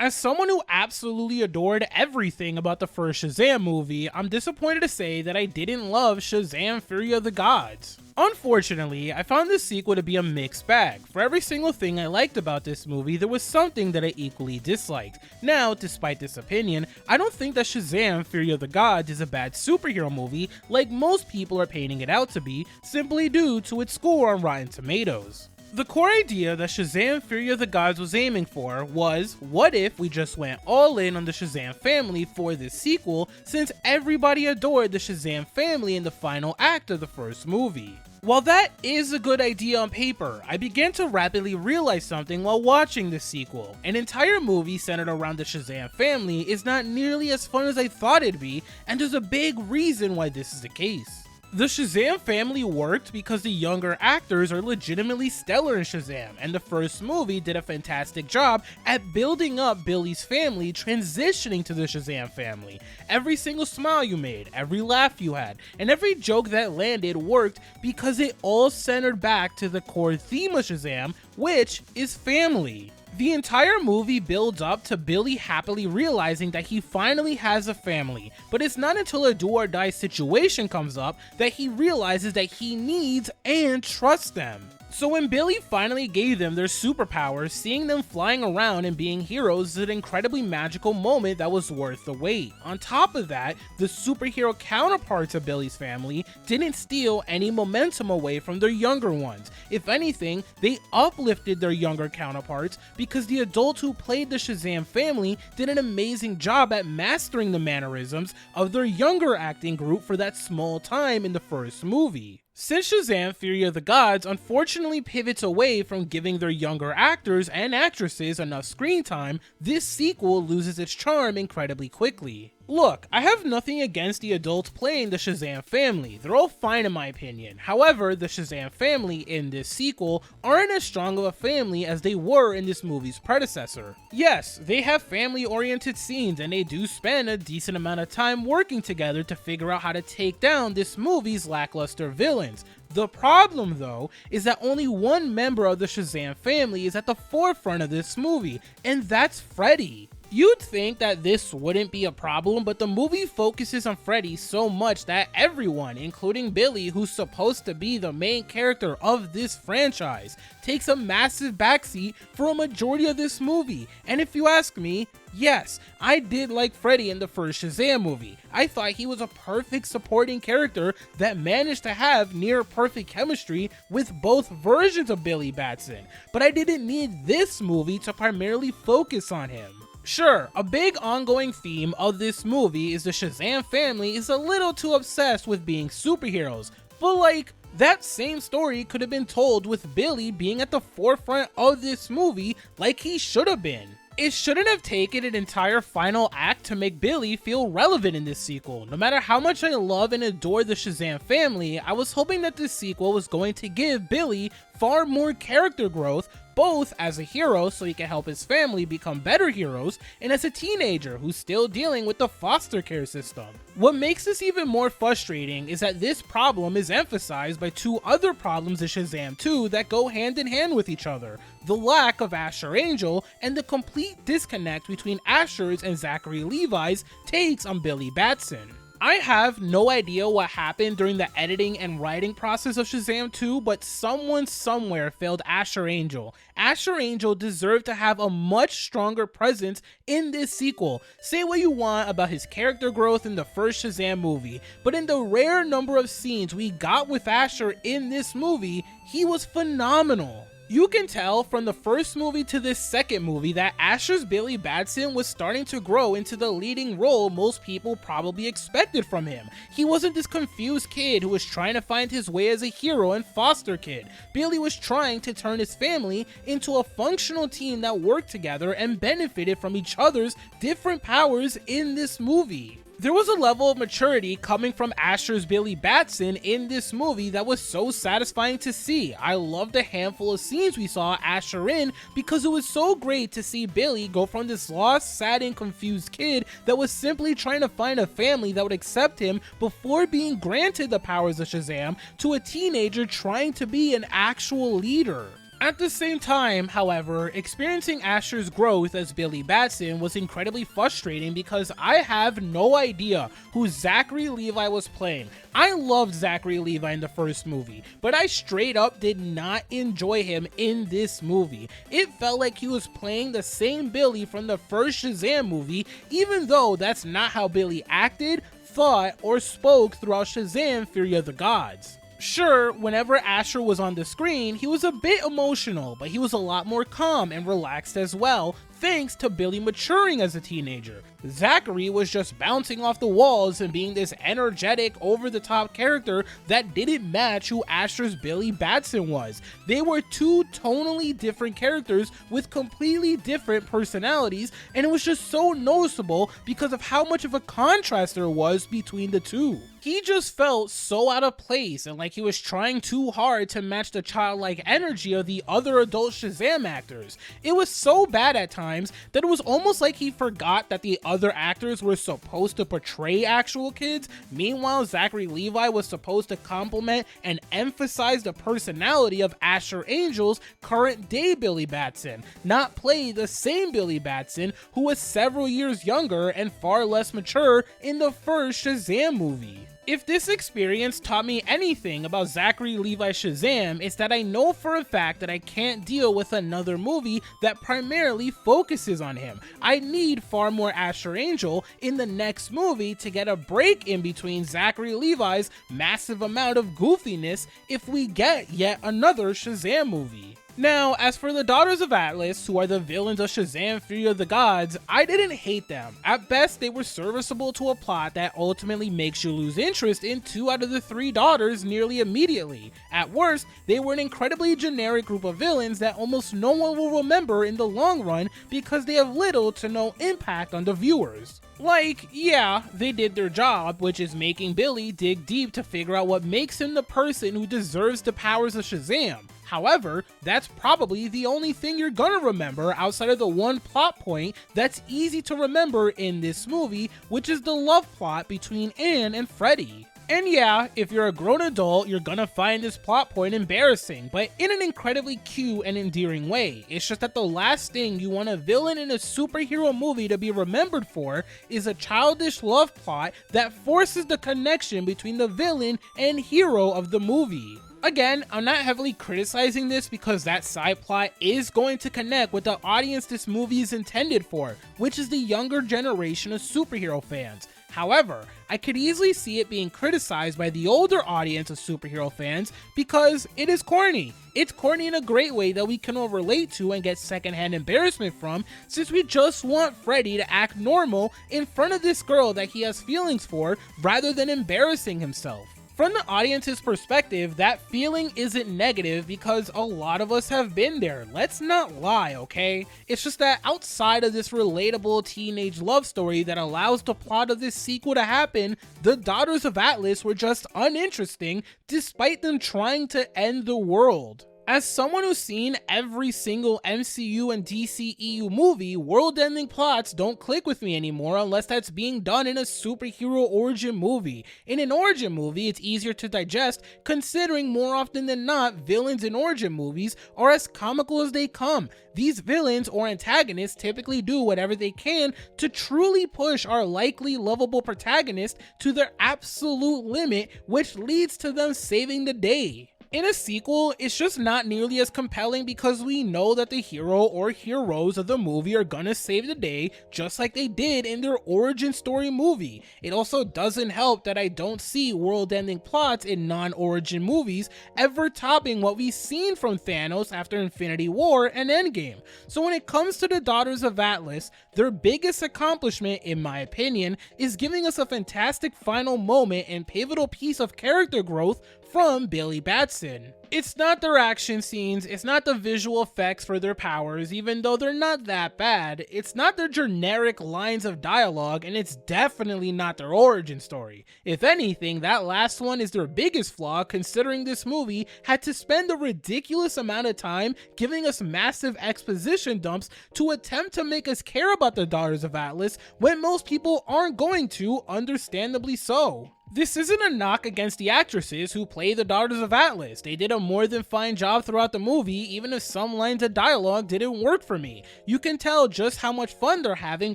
As someone who absolutely adored everything about the first Shazam movie, I'm disappointed to say that I didn't love Shazam! Fury of the Gods. Unfortunately, I found this sequel to be a mixed bag. For every single thing I liked about this movie, there was something that I equally disliked. Now, despite this opinion, I don't think that Shazam! Fury of the Gods is a bad superhero movie like most people are painting it out to be, simply due to its score on Rotten Tomatoes. The core idea that Shazam! Fury of the Gods was aiming for was, what if we just went all in on the Shazam family for this sequel, since everybody adored the Shazam family in the final act of the first movie. While that is a good idea on paper, I began to rapidly realize something while watching this sequel. An entire movie centered around the Shazam family is not nearly as fun as I thought it'd be, and there's a big reason why this is the case. The Shazam family worked because the younger actors are legitimately stellar in Shazam, and the first movie did a fantastic job at building up Billy's family transitioning to the Shazam family. Every single smile you made, every laugh you had, and every joke that landed worked because it all centered back to the core theme of Shazam, which is family. The entire movie builds up to Billy happily realizing that he finally has a family, but it's not until a do or die situation comes up that he realizes that he needs and trusts them. So when Billy finally gave them their superpowers, seeing them flying around and being heroes is an incredibly magical moment that was worth the wait. On top of that, the superhero counterparts of Billy's family didn't steal any momentum away from their younger ones. If anything, they uplifted their younger counterparts because the adults who played the Shazam family did an amazing job at mastering the mannerisms of their younger acting group for that small time in the first movie. Since Shazam! Fury of the Gods unfortunately pivots away from giving their younger actors and actresses enough screen time, this sequel loses its charm incredibly quickly. Look, I have nothing against the adults playing the Shazam family, they're all fine in my opinion. However, the Shazam family in this sequel aren't as strong of a family as they were in this movie's predecessor. Yes, they have family-oriented scenes and they do spend a decent amount of time working together to figure out how to take down this movie's lackluster villains. The problem, though, is that only one member of the Shazam family is at the forefront of this movie, and that's Freddy. You'd think that this wouldn't be a problem, but the movie focuses on Freddy so much that everyone, including Billy, who's supposed to be the main character of this franchise, takes a massive backseat for a majority of this movie. And if you ask me, yes, I did like Freddy in the first Shazam movie. I thought he was a perfect supporting character that managed to have near perfect chemistry with both versions of Billy Batson, but I didn't need this movie to primarily focus on him. Sure, a big ongoing theme of this movie is the Shazam family is a little too obsessed with being superheroes, but like, that same story could have been told with Billy being at the forefront of this movie like he should have been. It shouldn't have taken an entire final act to make Billy feel relevant in this sequel. No matter how much I love and adore the Shazam family, I was hoping that this sequel was going to give Billy far more character growth, both as a hero so he can help his family become better heroes, and as a teenager who's still dealing with the foster care system. What makes this even more frustrating is that this problem is emphasized by two other problems in Shazam 2 that go hand in hand with each other: the lack of Asher Angel and the complete disconnect between Asher's and Zachary Levi's takes on Billy Batson. I have no idea what happened during the editing and writing process of Shazam 2, but someone somewhere failed Asher Angel. Asher Angel deserved to have a much stronger presence in this sequel. Say what you want about his character growth in the first Shazam movie, but in the rare number of scenes we got with Asher in this movie, he was phenomenal. You can tell from the first movie to this second movie that Asher's Billy Batson was starting to grow into the leading role most people probably expected from him. He wasn't this confused kid who was trying to find his way as a hero and foster kid. Billy was trying to turn his family into a functional team that worked together and benefited from each other's different powers in this movie. There was a level of maturity coming from Asher's Billy Batson in this movie that was so satisfying to see. I loved the handful of scenes we saw Asher in because it was so great to see Billy go from this lost, sad, and confused kid that was simply trying to find a family that would accept him before being granted the powers of Shazam to a teenager trying to be an actual leader. At the same time, however, experiencing Asher's growth as Billy Batson was incredibly frustrating because I have no idea who Zachary Levi was playing. I loved Zachary Levi in the first movie, but I straight up did not enjoy him in this movie. It felt like he was playing the same Billy from the first Shazam movie, even though that's not how Billy acted, thought, or spoke throughout Shazam: Fury of the Gods. Sure, whenever Asher was on the screen, he was a bit emotional, but he was a lot more calm and relaxed as well, thanks to Billy maturing as a teenager. Zachary was just bouncing off the walls and being this energetic, over-the-top character that didn't match who Asher's Billy Batson was. They were two tonally different characters with completely different personalities, and it was just so noticeable because of how much of a contrast there was between the two. He just felt so out of place and like he was trying too hard to match the childlike energy of the other adult Shazam actors. It was so bad at times that it was almost like he forgot that the other actors were supposed to portray actual kids. Meanwhile, Zachary Levi was supposed to complement and emphasize the personality of Asher Angel's current day Billy Batson, not play the same Billy Batson who was several years younger and far less mature in the first Shazam movie. If this experience taught me anything about Zachary Levi Shazam, it's that I know for a fact that I can't deal with another movie that primarily focuses on him. I need far more Asher Angel in the next movie to get a break in between Zachary Levi's massive amount of goofiness if we get yet another Shazam movie. Now, as for the Daughters of Atlas, who are the villains of Shazam: Fury of the Gods, I didn't hate them. At best, they were serviceable to a plot that ultimately makes you lose interest in 2 out of the 3 daughters nearly immediately. At worst, they were an incredibly generic group of villains that almost no one will remember in the long run because they have little to no impact on the viewers. Like, yeah, they did their job, which is making Billy dig deep to figure out what makes him the person who deserves the powers of Shazam. However, that's probably the only thing you're gonna remember outside of the one plot point that's easy to remember in this movie, which is the love plot between Anne and Freddy. And yeah, if you're a grown adult, you're gonna find this plot point embarrassing, but in an incredibly cute and endearing way. It's just that the last thing you want a villain in a superhero movie to be remembered for is a childish love plot that forces the connection between the villain and hero of the movie. Again, I'm not heavily criticizing this because that side plot is going to connect with the audience this movie is intended for, which is the younger generation of superhero fans. However, I could easily see it being criticized by the older audience of superhero fans because it is corny. It's corny in a great way that we can all relate to and get secondhand embarrassment from, since we just want Freddy to act normal in front of this girl that he has feelings for rather than embarrassing himself. From the audience's perspective, that feeling isn't negative because a lot of us have been there. Let's not lie, okay? It's just that outside of this relatable teenage love story that allows the plot of this sequel to happen, the Daughters of Atlas were just uninteresting despite them trying to end the world. As someone who's seen every single MCU and DCEU movie, world-ending plots don't click with me anymore unless that's being done in a superhero origin movie. In an origin movie, it's easier to digest considering more often than not, villains in origin movies are as comical as they come. These villains or antagonists typically do whatever they can to truly push our likely lovable protagonist to their absolute limit, which leads to them saving the day. In a sequel, it's just not nearly as compelling because we know that the hero or heroes of the movie are gonna save the day just like they did in their origin story movie. It also doesn't help that I don't see world-ending plots in non-origin movies ever topping what we've seen from Thanos after Infinity War and Endgame. So when it comes to the Daughters of Atlas, their biggest accomplishment, in my opinion, is giving us a fantastic final moment and pivotal piece of character growth from Billy Batson. It's not their action scenes, it's not the visual effects for their powers, even though they're not that bad, it's not their generic lines of dialogue, and it's definitely not their origin story. If anything, that last one is their biggest flaw considering this movie had to spend a ridiculous amount of time giving us massive exposition dumps to attempt to make us care about the Daughters of Atlas when most people aren't going to, understandably so. This isn't a knock against the actresses who play the Daughters of Atlas. They did a more than fine job throughout the movie, even if some lines of dialogue didn't work for me. You can tell just how much fun they're having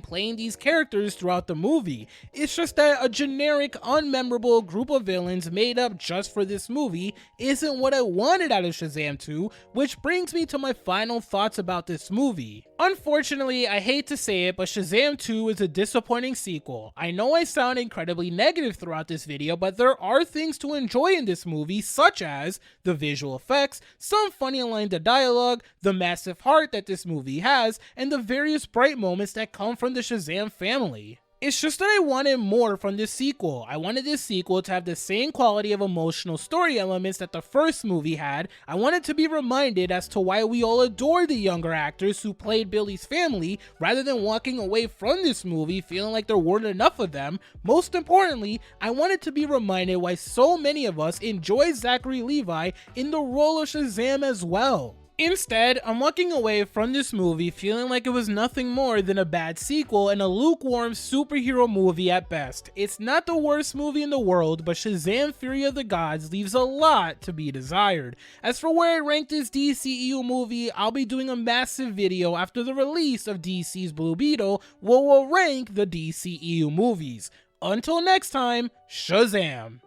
playing these characters throughout the movie. It's just that a generic, unmemorable group of villains made up just for this movie isn't what I wanted out of Shazam 2, which brings me to my final thoughts about this movie. Unfortunately, I hate to say it, but Shazam 2 is a disappointing sequel. I know I sound incredibly negative throughout this video, but there are things to enjoy in this movie, such as the visual effects, some funny lines of dialogue, the massive heart that this movie has, and the various bright moments that come from the Shazam family. It's just that I wanted more from this sequel. I wanted this sequel to have the same quality of emotional story elements that the first movie had. I wanted to be reminded as to why we all adore the younger actors who played Billy's family, rather than walking away from this movie feeling like there weren't enough of them. Most importantly, I wanted to be reminded why so many of us enjoy Zachary Levi in the role of Shazam as well. Instead, I'm walking away from this movie feeling like it was nothing more than a bad sequel and a lukewarm superhero movie at best. It's not the worst movie in the world, but Shazam Fury of the Gods leaves a lot to be desired. As for where I rank this DCEU movie, I'll be doing a massive video after the release of DC's Blue Beetle, where we'll rank the DCEU movies. Until next time, Shazam!